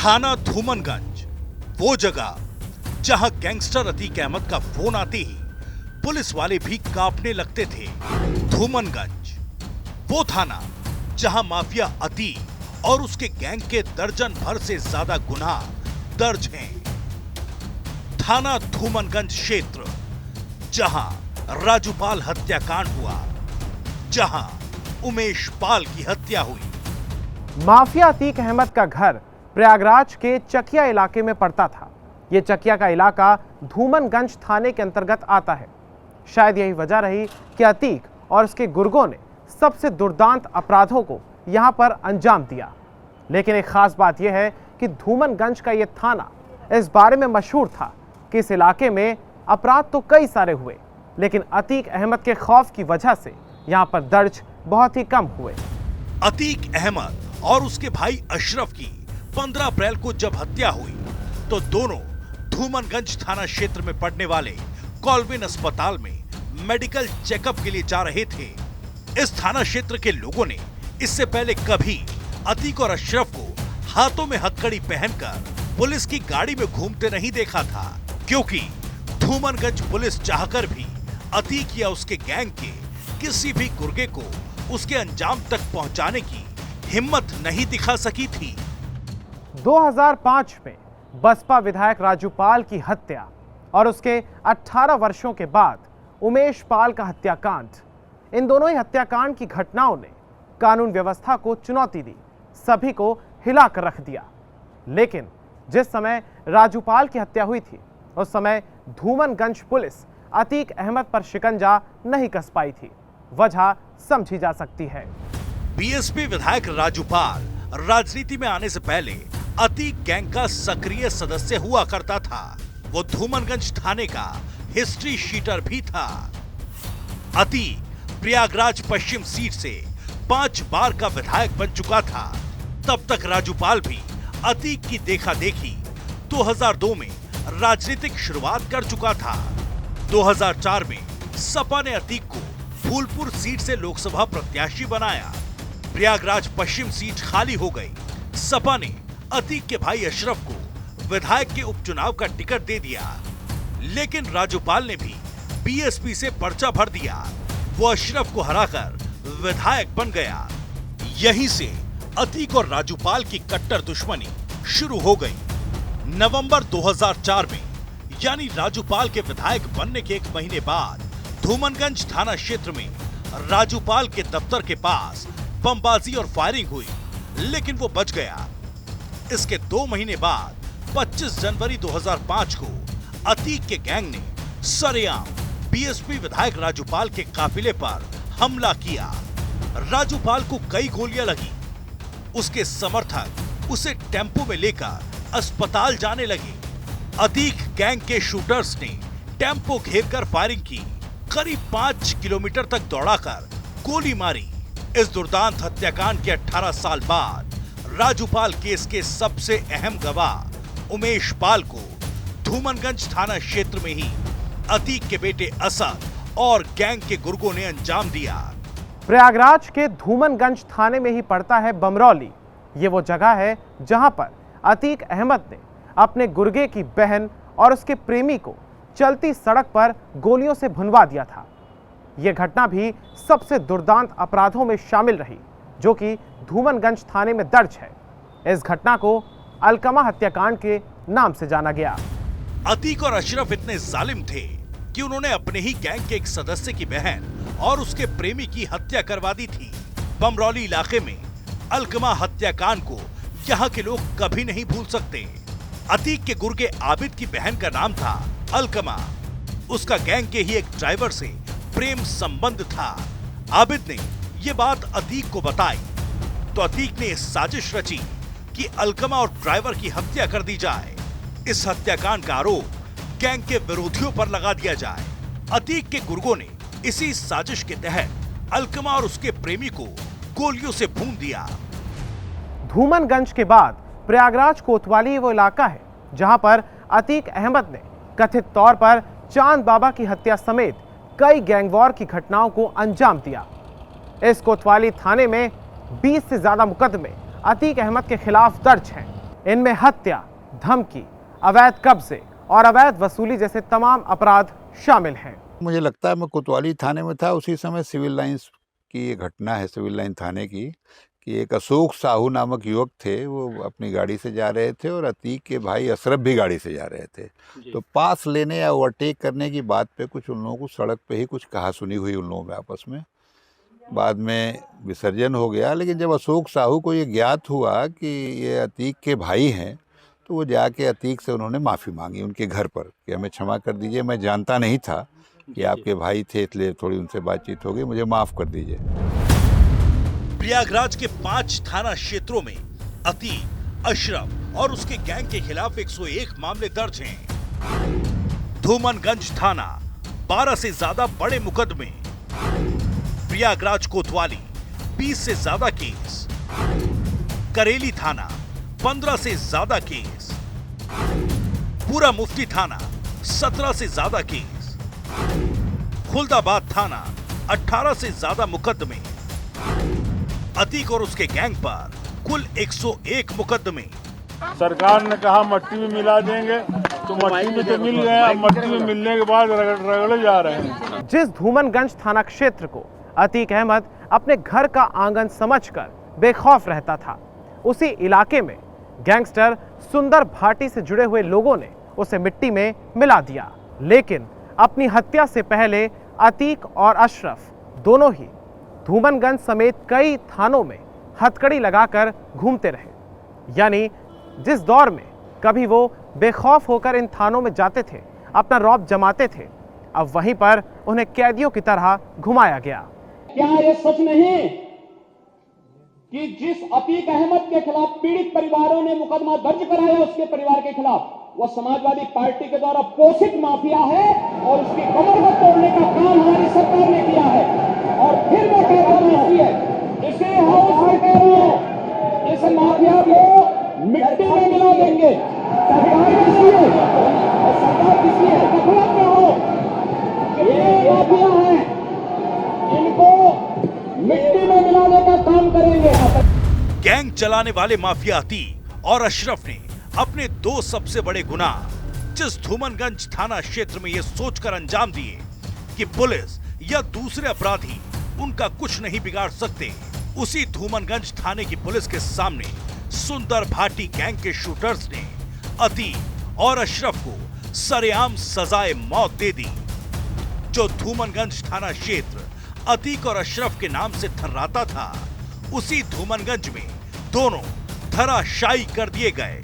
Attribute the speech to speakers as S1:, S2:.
S1: थाना धूमनगंज, वो जगह जहां गैंगस्टर अतीक अहमद का फोन आते ही पुलिस वाले भी कांपने लगते थे। धूमनगंज, वो थाना जहां माफिया अतीक और उसके गैंग के दर्जन भर से ज्यादा गुनाह दर्ज हैं। थाना धूमनगंज क्षेत्र, जहां राजूपाल हत्याकांड हुआ, जहां उमेश पाल की हत्या हुई।
S2: माफिया अतीक अहमद का घर प्रयागराज के चकिया इलाके में पड़ता था। यह चकिया का इलाका धूमनगंज थाने के अंतर्गत आता है। शायद यही वजह रही कि अतीक और उसके गुर्गों ने सबसे दुर्दांत अपराधों को यहां पर अंजाम दिया। लेकिन एक खास बात यह है कि धूमनगंज का यह थाना इस बारे में मशहूर था कि इस इलाके में अपराध तो कई सारे हुए, लेकिन अतीक अहमद के खौफ की वजह से यहां पर दर्ज बहुत ही कम हुए।
S1: अतीक अहमद और उसके भाई अशरफ की 15 अप्रैल को जब हत्या हुई तो दोनों धूमनगंज थाना क्षेत्र में पड़ने वाले कॉलविन अस्पताल में मेडिकल चेकअप के लिए जा रहे थे। इस थाना क्षेत्र के लोगों ने इससे पहले कभी अतीक और अशरफ को हाथों में हथकड़ी पहनकर पुलिस की गाड़ी में घूमते नहीं देखा था, क्योंकि धूमनगंज पुलिस चाहकर भी अतीक या उसके गैंग के किसी भी गुर्गे को उसके अंजाम तक पहुंचाने की हिम्मत नहीं दिखा सकी थी।
S2: 2005 में बसपा विधायक राजूपाल की हत्या और उसके 18 वर्षों के बाद उमेश पाल का हत्याकांड, इन दोनों ही हत्याकांड की घटनाओं ने कानून व्यवस्था को चुनौती दी, सभी को हिलाकर रख दिया। लेकिन जिस समय राजूपाल की हत्या हुई थी उस समय धूमनगंज पुलिस अतीक अहमद पर शिकंजा नहीं कस पाई थी। वजह समझी जा सकती है।
S1: बीएसपी विधायक राजूपाल राजनीति में आने से पहले अतीक गैंग का सक्रिय सदस्य हुआ करता था। वो धूमनगंज थाने का हिस्ट्री शीटर भी था। अतीक प्रयागराज पश्चिम सीट से 5 बार का विधायक बन चुका था। तब तक राजूपाल भी अतीक की देखा देखी 2002 में राजनीतिक शुरुआत कर चुका था। 2004 में सपा ने अतीक को फूलपुर सीट से लोकसभा प्रत्याशी बनाया। प्रयागराज पश्चिम सीट खाली हो गई। सपा ने अतीक के भाई अशरफ को विधायक के उपचुनाव का टिकट दे दिया, लेकिन राजूपाल ने भी बीएसपी से पर्चा भर दिया। वो अशरफ को हराकर विधायक बन गया। यहीं से अतीक और राजूपाल की कट्टर दुश्मनी शुरू हो गई। नवंबर 2004 में, यानी राजूपाल के विधायक बनने के 1 महीने बाद, धूमनगंज थाना क्षेत्र में राजूपाल के दफ्तर के पास बमबाजी और फायरिंग हुई, लेकिन वो बच गया। इसके 2 महीने बाद 25 जनवरी 2005 को अतीक के गैंग ने सरेआम बीएसपी विधायक राजूपाल के काफिले पर हमला किया। राजूपाल को कई गोलियां लगी। उसके समर्थक उसे टेम्पो में लेकर अस्पताल जाने लगे। अतीक गैंग के शूटर्स ने टेम्पो घेरकर फायरिंग की। करीब 5 किलोमीटर तक दौड़ाकर गोली मारी। इस दुर्दांत हत्याकांड के 18 साल बाद राजूपाल केस के सबसे अहम गवाह उमेश पाल को धूमनगंज थाना क्षेत्र में ही अतीक के बेटे असद और गैंग के गुर्गों ने अंजाम दिया।
S2: प्रयागराज के धूमनगंज थाने में ही पड़ता है बमरौली। ये वो जगह है जहां पर अतीक अहमद ने अपने गुर्गे की बहन और उसके प्रेमी को चलती सड़क पर गोलियों से भुनवा दिया था। यह घटना भी सबसे दुर्दांत अपराधों में शामिल रही, जो कि धूमनगंज थाने में दर्ज है। इस घटना को अलकमा हत्याकांड के नाम से जाना गया।
S1: अतीक और अशरफ इतने जालिम थे कि उन्होंने अपने ही गैंग के एक सदस्य की बहन और उसके प्रेमी की हत्या करवा दी थी। बमरौली इलाके में अलकमा हत्याकांड को यहाँ के लोग कभी नहीं भूल सकते। अतीक के गुर्गे आबिद की बहन का नाम था अलकमा। उसका गैंग के ही एक ड्राइवर से प्रेम संबंध था। आबिद ने ये बात अतीक को बताई तो अतीक ने साजिश रची कि अलकमा और ड्राइवर की हत्या कर दी जाए। इस हत्याकांड का आरोप गैंग के विरोधियों पर लगा दिया जाए। अतीक के गुर्गों ने इसी साजिश के तहत अलकमा और उसके प्रेमी को गोलियों से भून दिया।
S2: धूमनगंज के बाद प्रयागराज कोतवाली वो इलाका है जहां पर अतीक अहमद ने कथित तौर पर चांद बाबा की हत्या समेत कई गैंगवॉर की घटनाओं को अंजाम दिया। इस कोतवाली थाने में 20 से ज्यादा मुकदमे अतीक अहमद के खिलाफ दर्ज हैं। इनमें हत्या, धमकी, अवैध कब्जे और अवैध वसूली जैसे तमाम अपराध शामिल हैं।
S3: मुझे लगता है मैं कोतवाली थाने में था, उसी समय सिविल लाइंस की ये घटना है, सिविल लाइन थाने की, कि एक अशोक साहू नामक युवक थे, वो अपनी गाड़ी से जा रहे थे और अतीक के भाई अशरफ भी गाड़ी से जा रहे थे। तो पास लेने या ओवरटेक करने की बात पे कुछ उन लोगों को सड़क पे ही कुछ कहा सुनी हुई उन लोगों में आपस में, बाद में विसर्जन हो गया। लेकिन जब अशोक साहू को ये ज्ञात हुआ कि ये अतीक के भाई हैं, तो वो जाके अतीक से उन्होंने माफ़ी मांगी उनके घर पर कि हमें क्षमा कर दीजिए, मैं जानता नहीं था कि आपके भाई थे, इसलिए थोड़ी उनसे बातचीत हो गई, मुझे माफ़ कर दीजिए।
S1: प्रयागराज के 5 थाना क्षेत्रों में अतीक, अशरफ और उसके गैंग के खिलाफ 101 मामले दर्ज हैं। धूमनगंज थाना 12 से ज्यादा बड़े मुकदमे, प्रयागराज कोतवाली 20 से ज्यादा केस, करेली थाना 15 से ज्यादा केस, पूरा मुफ्ती थाना 17 से ज्यादा केस, खुलदाबाद थाना 18 से ज्यादा मुकदमे, अतीक और उसके गैंग पर कुल 101 मुकदमे।
S4: सरकार ने कहा मट्टी में मिला देंगे, तो मट्टी में तो मिल गया, मट्टी में मिलने के बाद रगड़े जा रहे हैं।
S2: जिस धूमनगंज थाना क्षेत्र को अतीक अहमद अपने घर का आंगन समझकर बेखौफ रहता था, उसी इलाके में गैंगस्टर सुंदर भाटी से जुड़े हुए लोगों ने उसे मिट्टी में मिला दिया। लेकिन अपनी हत्या से पहले अतीक और अशरफ दोनों ही धूमनगंज समेत कई थानों में हथकड़ी लगाकर घूमते रहे। यानी जिस दौर में कभी वो बेखौफ होकर इन थानों में जाते थे, अपना रौब जमाते थे, अब वहीं पर उन्हें कैदियों की तरह घुमाया गया।
S5: क्या ये सच नहीं कि जिस अतीक अहमद के खिलाफ पीड़ित परिवारों ने मुकदमा दर्ज कराया, उसके परिवार के खिलाफ, वो समाजवादी पार्टी के द्वारा पोषित माफिया है और उसकी कमर को तोड़ने का काम हमारी सरकार ने किया है। और फिर वो कहती है इसे हाउस सरकारों इस माफिया को मिट्टी में मिला देंगे। सरकार किसी है और सरकार किसी है, मतलब क्या हो, ये माफिया है, इनको मिट्टी में मिलाने का काम करेंगे।
S1: गैंग चलाने वाले माफिया अतीक और अशरफ ने अपने 2 सबसे बड़े गुनाह जिस धूमनगंज थाना क्षेत्र में ये सोचकर अंजाम दिए कि पुलिस या दूसरे अपराधी उनका कुछ नहीं बिगाड़ सकते, उसी धूमनगंज थाने की पुलिस के सामने सुंदर भाटी गैंग के शूटर्स ने अतीक और अशरफ को सरेआम सजाए मौत दे दी। जो धूमनगंज थाना क्षेत्र अतीक और अशरफ के नाम से थर्राता था, उसी धूमनगंज में दोनों धराशायी कर दिए गए।